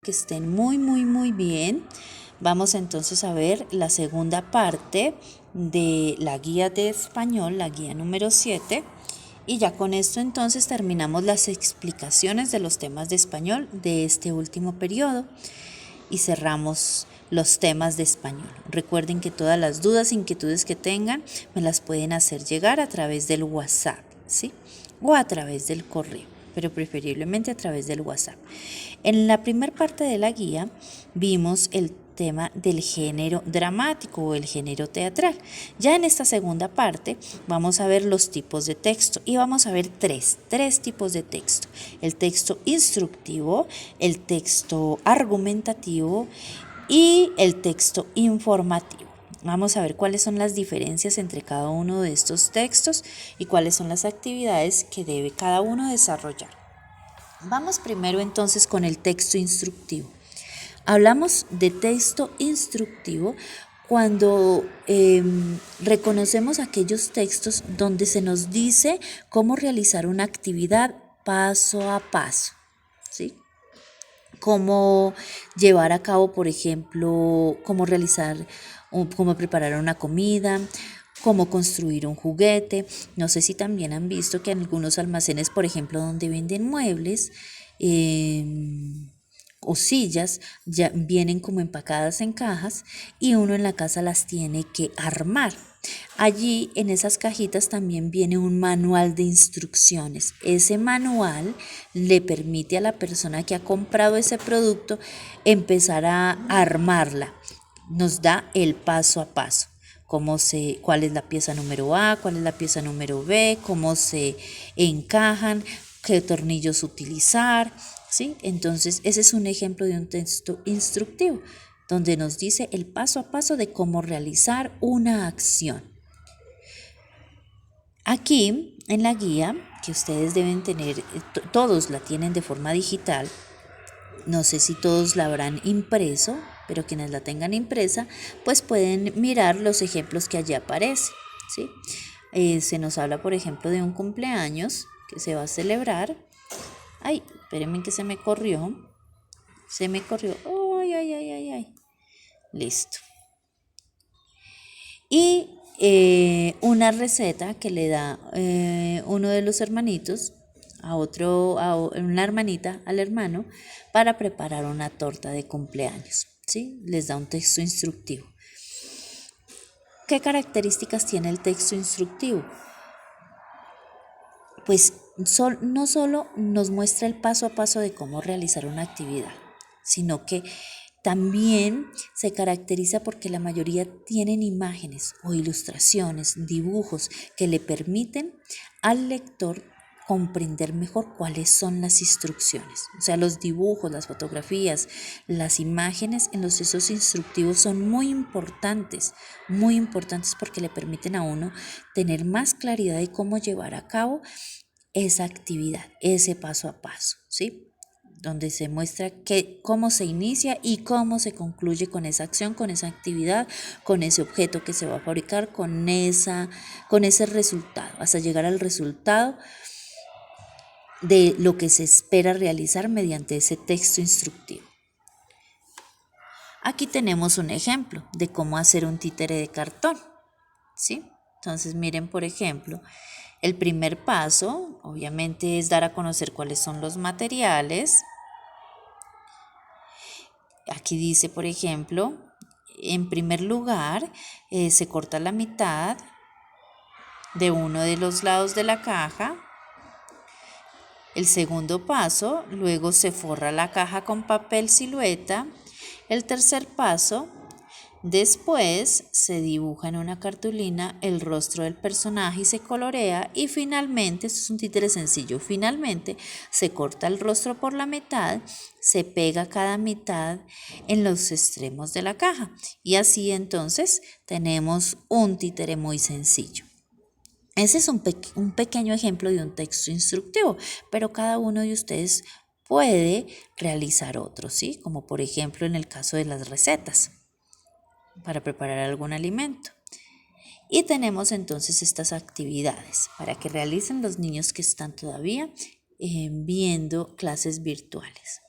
Que estén muy bien. Vamos entonces a ver la segunda parte de la guía de español, la guía número 7. Y ya con esto entonces terminamos las explicaciones de los temas de español de este último periodo y cerramos los temas de español. Recuerden que todas las dudas, inquietudes que tengan me las pueden hacer llegar a través del WhatsApp, ¿sí? O a través del correo, pero preferiblemente a través del WhatsApp. En la primera parte de la guía vimos el tema del género dramático o el género teatral. Ya en esta segunda parte vamos a ver los tipos de texto y vamos a ver tres tipos de texto. El texto instructivo, el texto argumentativo y el texto informativo. Vamos a ver cuáles son las diferencias entre cada uno de estos textos y cuáles son las actividades que debe cada uno desarrollar. Vamos primero entonces con el texto instructivo. Hablamos de texto instructivo cuando reconocemos aquellos textos donde se nos dice cómo realizar una actividad paso a paso, ¿sí? Cómo llevar a cabo, por ejemplo, cómo realizar o cómo preparar una comida, cómo construir un juguete. No sé si también han visto que en algunos almacenes, por ejemplo, donde venden muebles o sillas, ya vienen como empacadas en cajas y uno en la casa las tiene que armar. Allí en esas cajitas también viene un manual de instrucciones. Ese manual le permite a la persona que ha comprado ese producto empezar a armarla. Nos da el paso a paso. Cuál es la pieza número A, cuál es la pieza número B, cómo se encajan, qué tornillos utilizar, ¿sí? Entonces, ese es un ejemplo de un texto instructivo, donde nos dice el paso a paso de cómo realizar una acción. Aquí, en la guía, que ustedes deben tener, todos la tienen de forma digital, no sé si todos la habrán impreso, pero quienes la tengan impresa, pues pueden mirar los ejemplos que allí aparecen, ¿sí? Se nos habla, por ejemplo, de un cumpleaños que se va a celebrar. Ay, espérenme que se me corrió. Ay. Listo. Y una receta que le da uno de los hermanitos a una hermanita al hermano para preparar una torta de cumpleaños, ¿sí? Les da un texto instructivo. ¿Qué características tiene el texto instructivo? Pues no solo nos muestra el paso a paso de cómo realizar una actividad, sino que también se caracteriza porque la mayoría tienen imágenes o ilustraciones, dibujos que le permiten al lector comprender mejor cuáles son las instrucciones. O sea, los dibujos, las fotografías, las imágenes en los textos instructivos son muy importantes porque le permiten a uno tener más claridad de cómo llevar a cabo esa actividad, ese paso a paso, ¿sí? Donde se muestra cómo se inicia y cómo se concluye con esa acción, con esa actividad, con ese objeto que se va a fabricar, con ese resultado, hasta llegar al resultado de lo que se espera realizar mediante ese texto instructivo. Aquí tenemos un ejemplo de cómo hacer un títere de cartón, ¿sí? Entonces miren, por ejemplo, el primer paso obviamente es dar a conocer cuáles son los materiales. Aquí dice, por ejemplo, en primer lugar, se corta la mitad de uno de los lados de la caja. El segundo paso, luego se forra la caja con papel silueta. El tercer paso, después se dibuja en una cartulina el rostro del personaje y se colorea. Y finalmente, esto es un títere sencillo, finalmente se corta el rostro por la mitad, se pega cada mitad en los extremos de la caja. Y así entonces tenemos un títere muy sencillo. Ese es un pequeño ejemplo de un texto instructivo, pero cada uno de ustedes puede realizar otro, ¿sí? Como por ejemplo en el caso de las recetas para preparar algún alimento. Y tenemos entonces estas actividades para que realicen los niños que están todavía viendo clases virtuales.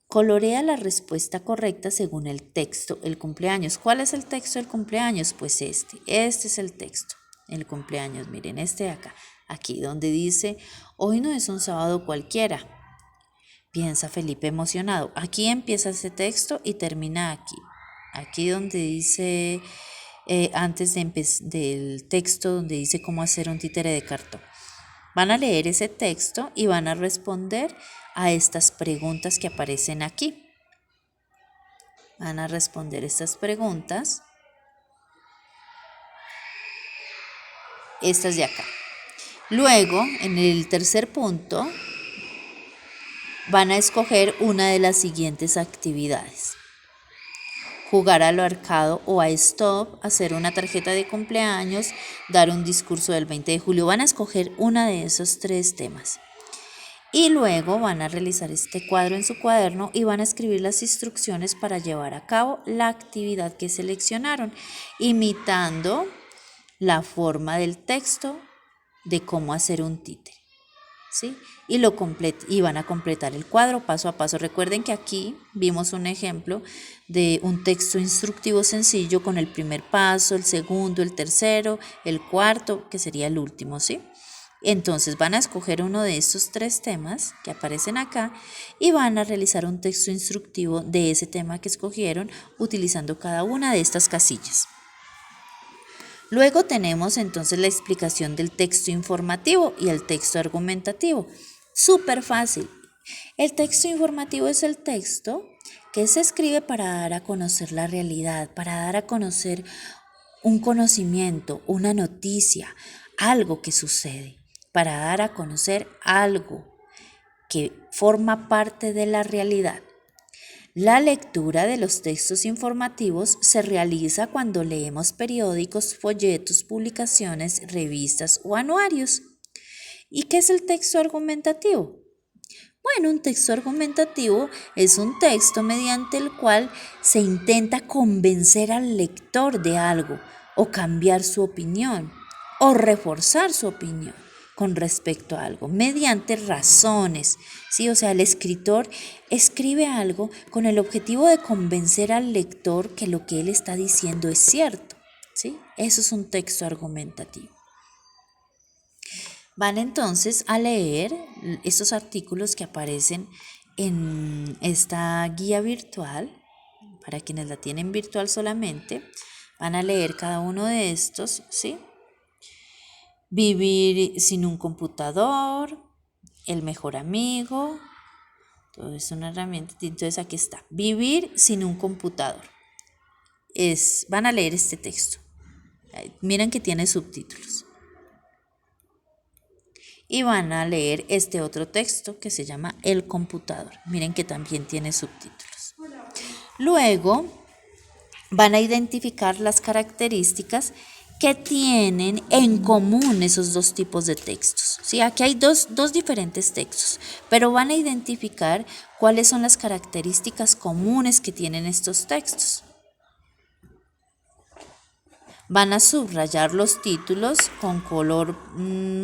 Colorea la respuesta correcta según el texto, el cumpleaños. ¿Cuál es el texto del cumpleaños? Pues este es el texto, el cumpleaños. Miren, este de acá, aquí donde dice, hoy no es un sábado cualquiera, piensa Felipe emocionado. Aquí empieza ese texto y termina aquí. Aquí donde dice, antes del texto, donde dice cómo hacer un títere de cartón. Van a leer ese texto y van a responder a estas preguntas que aparecen aquí. Van a responder estas preguntas. Estas de acá. Luego, en el tercer punto, van a escoger una de las siguientes actividades. Jugar a lo ahorcado o a stop, hacer una tarjeta de cumpleaños, dar un discurso del 20 de julio. Van a escoger una de esos 3 temas. Y luego van a realizar este cuadro en su cuaderno y van a escribir las instrucciones para llevar a cabo la actividad que seleccionaron, imitando la forma del texto de cómo hacer un títere, ¿sí? Y van a completar el cuadro paso a paso. Recuerden que aquí vimos un ejemplo de un texto instructivo sencillo con el primer paso, el segundo, el tercero, el cuarto, que sería el último, ¿sí? Entonces van a escoger uno de estos 3 temas que aparecen acá y van a realizar un texto instructivo de ese tema que escogieron utilizando cada una de estas casillas. Luego tenemos entonces la explicación del texto informativo y el texto argumentativo. Súper fácil. El texto informativo es el texto que se escribe para dar a conocer la realidad, para dar a conocer un conocimiento, una noticia, algo que sucede, para dar a conocer algo que forma parte de la realidad. La lectura de los textos informativos se realiza cuando leemos periódicos, folletos, publicaciones, revistas o anuarios. ¿Y qué es el texto argumentativo? Bueno, un texto argumentativo es un texto mediante el cual se intenta convencer al lector de algo o cambiar su opinión o reforzar su opinión con respecto a algo mediante razones, ¿sí? O sea, el escritor escribe algo con el objetivo de convencer al lector que lo que él está diciendo es cierto, ¿sí? Eso es un texto argumentativo. Van entonces a leer estos artículos que aparecen en esta guía virtual, para quienes la tienen virtual solamente, van a leer cada uno de estos, ¿sí? Vivir sin un computador, el mejor amigo, todo es una herramienta. Entonces aquí está, vivir sin un computador. Van a leer este texto. Miren que tiene subtítulos. Y van a leer este otro texto que se llama El computador. Miren que también tiene subtítulos. Luego van a identificar las características que tienen en común esos 2 tipos de textos. ¿Sí? Aquí hay dos diferentes textos, pero van a identificar cuáles son las características comunes que tienen estos textos. Van a subrayar los títulos con color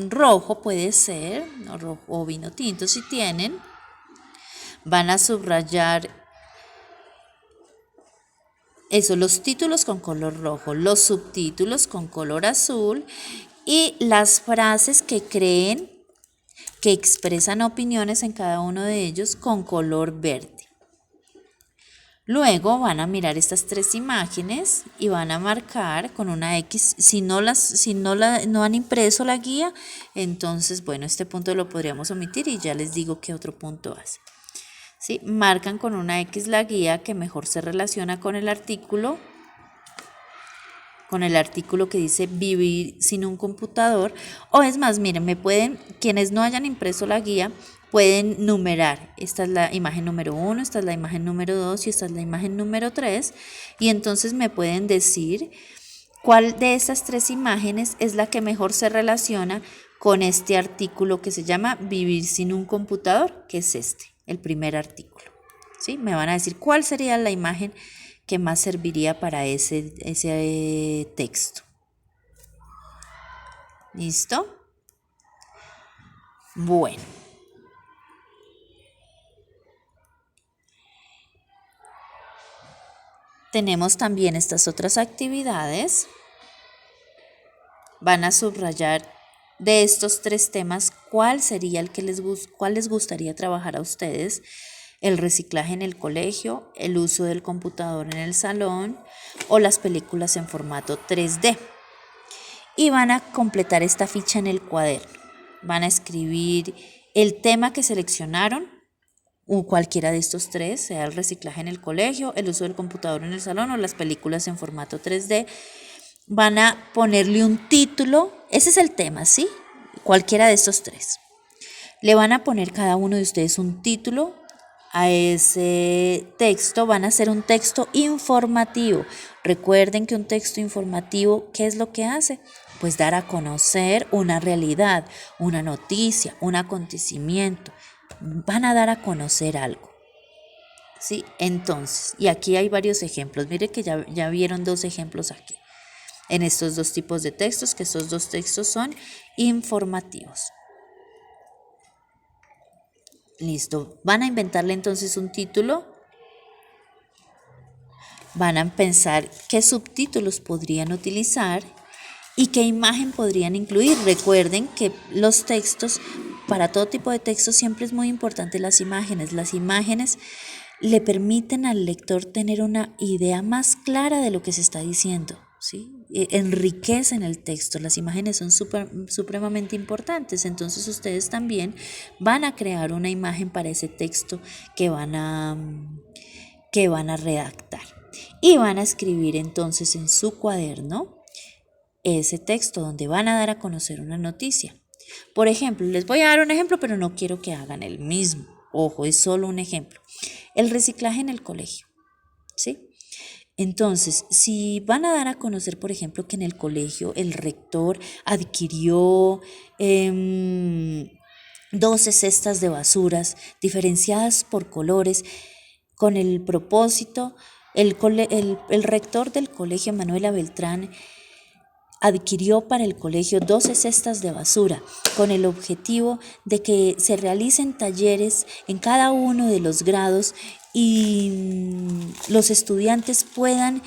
rojo, puede ser, o rojo o vino tinto si tienen. Van a subrayar los títulos con color rojo, los subtítulos con color azul y las frases que creen que expresan opiniones en cada uno de ellos con color verde. Luego van a mirar estas 3 imágenes y van a marcar con una X. Si no han impreso la guía, entonces, bueno, este punto lo podríamos omitir y ya les digo qué otro punto hace. ¿Sí? Marcan con una X la guía que mejor se relaciona con el artículo que dice vivir sin un computador. O es más, miren, quienes no hayan impreso la guía, pueden numerar. Esta es la imagen número 1, esta es la imagen número 2 y esta es la imagen número 3. Y entonces me pueden decir cuál de estas 3 imágenes es la que mejor se relaciona con este artículo que se llama Vivir sin un computador, que es el primer artículo. ¿Sí? Me van a decir cuál sería la imagen que más serviría para ese texto. ¿Listo? Bueno. Tenemos también estas otras actividades. Van a subrayar de estos 3 temas cuál sería el que cuál les gustaría trabajar a ustedes. El reciclaje en el colegio, el uso del computador en el salón o las películas en formato 3D. Y van a completar esta ficha en el cuaderno. Van a escribir el tema que seleccionaron, o cualquiera de estos 3, sea el reciclaje en el colegio, el uso del computador en el salón o las películas en formato 3D. Van a ponerle un título, ese es el tema, ¿sí? Cualquiera de estos 3. Le van a poner cada uno de ustedes un título a ese texto, van a hacer un texto informativo. Recuerden que un texto informativo, ¿qué es lo que hace? Pues dar a conocer una realidad, una noticia, un acontecimiento. Van a dar a conocer algo. ¿Sí? Entonces, y aquí hay varios ejemplos. Mire que ya vieron 2 ejemplos aquí, en estos 2 tipos de textos, que estos 2 textos son informativos. Listo, van a inventarle entonces un título, van a pensar qué subtítulos podrían utilizar y qué imagen podrían incluir. Recuerden que los textos, para todo tipo de textos siempre es muy importante las imágenes. Las imágenes le permiten al lector tener una idea más clara de lo que se está diciendo, ¿sí? Enriquecen el texto, las imágenes son supremamente importantes, entonces ustedes también van a crear una imagen para ese texto que van a redactar y van a escribir entonces en su cuaderno ese texto donde van a dar a conocer una noticia. Por ejemplo, les voy a dar un ejemplo, pero no quiero que hagan el mismo. Ojo, es solo un ejemplo. El reciclaje en el colegio, ¿sí? Entonces, si van a dar a conocer, por ejemplo, que en el colegio el rector adquirió 12 cestas de basuras diferenciadas por colores con el propósito, el rector del colegio Manuela Beltrán adquirió para el colegio 12 cestas de basura con el objetivo de que se realicen talleres en cada uno de los grados y los estudiantes puedan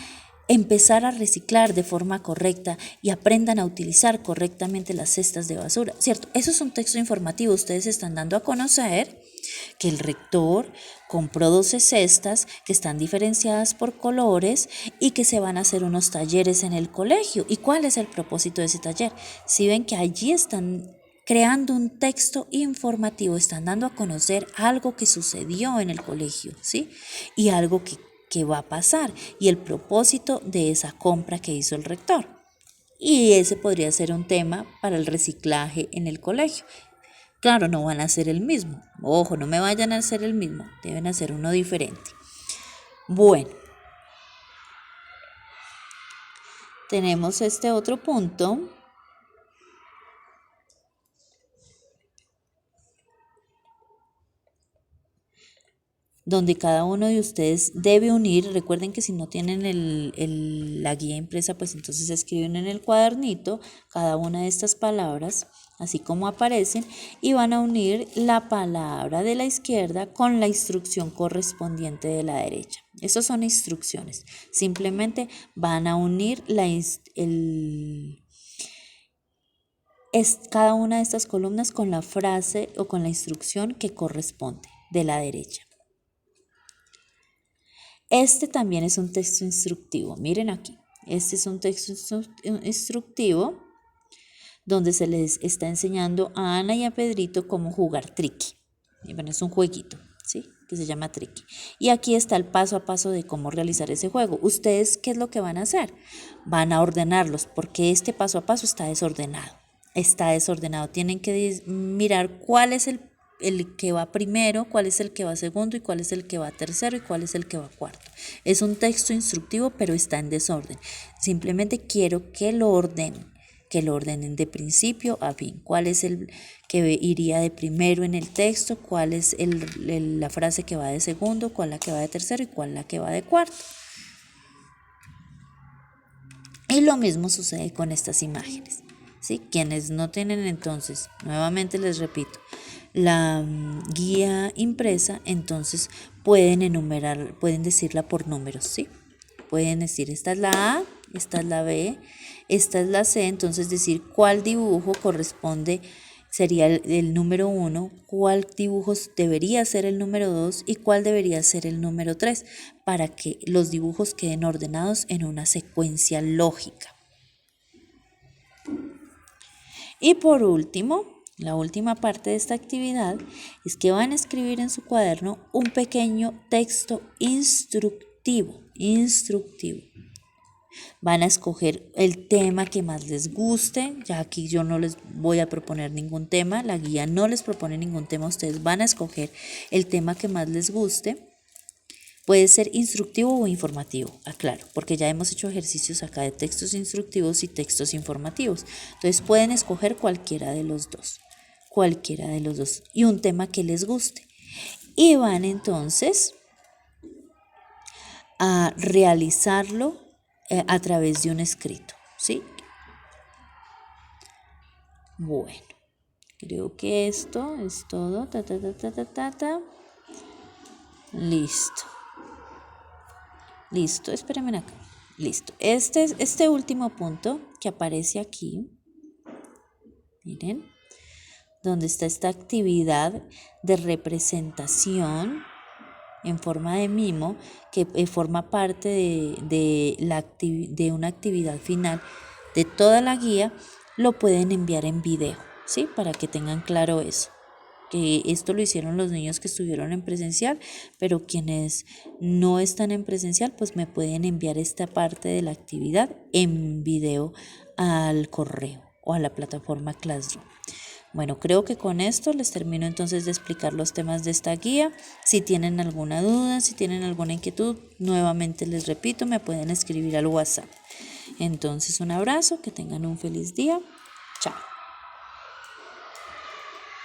empezar a reciclar de forma correcta y aprendan a utilizar correctamente las cestas de basura, ¿cierto? Eso es un texto informativo, ustedes están dando a conocer que el rector compró 12 cestas que están diferenciadas por colores y que se van a hacer unos talleres en el colegio. ¿Y cuál es el propósito de ese taller? Si ven que allí están creando un texto informativo, están dando a conocer algo que sucedió en el colegio, ¿sí? Y algo que va a pasar y el propósito de esa compra que hizo el rector. Y ese podría ser un tema para el reciclaje en el colegio. Claro, no van a ser el mismo. Ojo, no me vayan a hacer el mismo. Deben hacer uno diferente. Bueno, tenemos este otro punto donde cada uno de ustedes debe unir. Recuerden que si no tienen la guía impresa, pues entonces escriben en el cuadernito cada una de estas palabras, así como aparecen, y van a unir la palabra de la izquierda con la instrucción correspondiente de la derecha. Esas son instrucciones. Simplemente van a unir cada una de estas columnas con la frase o con la instrucción que corresponde de la derecha. Este también es un texto instructivo. Miren aquí. Este es un texto instructivo donde se les está enseñando a Ana y a Pedrito cómo jugar triqui. Y bueno, es un jueguito, ¿sí? Que se llama triqui. Y aquí está el paso a paso de cómo realizar ese juego. ¿Ustedes qué es lo que van a hacer? Van a ordenarlos porque este paso a paso está desordenado. Está desordenado. Tienen que mirar cuál es el que va primero, cuál es el que va segundo y cuál es el que va tercero y cuál es el que va cuarto. Es un texto instructivo, pero está en desorden. Simplemente quiero que lo ordenen de principio a fin. ¿Cuál es el que iría de primero en el texto? ¿Cuál es la frase que va de segundo? ¿Cuál la que va de tercero? ¿Y cuál la que va de cuarto? Y lo mismo sucede con estas imágenes, ¿sí? Quienes no tienen entonces, nuevamente les repito, la guía impresa, entonces pueden decirla por números, ¿sí? pueden decir, esta es la A, esta es la B, esta es la C, entonces decir cuál dibujo corresponde, sería el número 1, cuál dibujo debería ser el número 2 y cuál debería ser el número 3, para que los dibujos queden ordenados en una secuencia lógica. Y por último, la última parte de esta actividad es que van a escribir en su cuaderno un pequeño texto instructivo. Van a escoger el tema que más les guste. Ya aquí yo no les voy a proponer ningún tema, la guía no les propone ningún tema, ustedes van a escoger el tema que más les guste. Puede ser instructivo o informativo, aclaro, porque ya hemos hecho ejercicios acá de textos instructivos y textos informativos. Entonces pueden escoger cualquiera de los dos y un tema que les guste. Y van entonces a realizarlo a través de un escrito, ¿sí? Bueno, creo que esto es todo. Listo, espérenme acá. Listo. Este último punto que aparece aquí, miren, donde está esta actividad de representación en forma de mimo, que forma parte de una actividad final de toda la guía, lo pueden enviar en video, ¿sí? Para que tengan claro eso. Que esto lo hicieron los niños que estuvieron en presencial, pero quienes no están en presencial, pues me pueden enviar esta parte de la actividad en video al correo o a la plataforma Classroom. Bueno, creo que con esto les termino entonces de explicar los temas de esta guía. Si tienen alguna duda, si tienen alguna inquietud, nuevamente les repito, me pueden escribir al WhatsApp. Entonces, un abrazo, que tengan un feliz día. Chao.